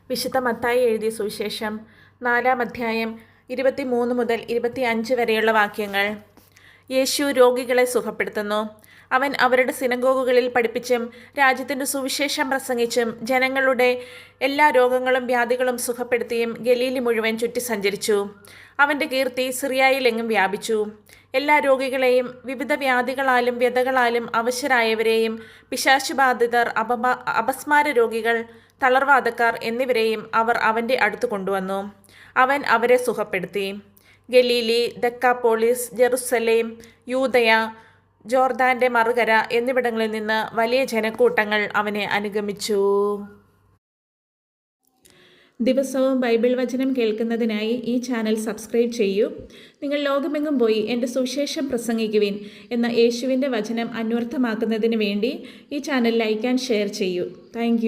വിശുദ്ധ മത്തായി എഴുതിയ സുവിശേഷം 4-ാം അധ്യായം 23 മുതൽ 25 വരെയുള്ള വാക്യങ്ങൾ. യേശു രോഗികളെ സുഖപ്പെടുത്തുന്നു. അവൻ അവരുടെ സിനഗോഗുകളിൽ പഠിപ്പിച്ചും രാജ്യത്തിൻ്റെ സുവിശേഷം പ്രസംഗിച്ചും ജനങ്ങളുടെ എല്ലാ രോഗങ്ങളും വ്യാധികളും സുഖപ്പെടുത്തിയും ഗലീലി മുഴുവൻ ചുറ്റി സഞ്ചരിച്ചു. അവൻ്റെ കീർത്തി സിറിയായിലെങ്ങും വ്യാപിച്ചു. എല്ലാ രോഗികളെയും വിവിധ വ്യാധികളാലും വ്യതകളാലും അവശരായവരെയും പിശാചുബാധിതർ, അപസ്മാര രോഗികൾ, തളർവാദക്കാർ എന്നിവരെയും അവർ അവൻ്റെ അടുത്ത് കൊണ്ടുവന്നു. അവൻ അവരെ സുഖപ്പെടുത്തി. ഗലീലി, ദക്കാപ്പോളിസ്, ജെറുസലേം, യൂദയ, ജോർദാൻ്റെ മറുകര എന്നിവിടങ്ങളിൽ നിന്ന് വലിയ ജനക്കൂട്ടങ്ങൾ അവനെ അനുഗമിച്ചു. ദിവസവും ബൈബിൾ വചനം കേൾക്കുന്നതിനായി ഈ ചാനൽ സബ്സ്ക്രൈബ് ചെയ്യൂ. നിങ്ങൾ ലോകമെങ്ങും പോയി എൻ്റെ സുവിശേഷം പ്രസംഗിക്കുവിൻ എന്ന യേശുവിൻ്റെ വചനം അന്വർത്ഥമാക്കുന്നതിന് വേണ്ടി ഈ ചാനൽ ലൈക്ക് ആൻഡ് ഷെയർ ചെയ്യൂ. താങ്ക്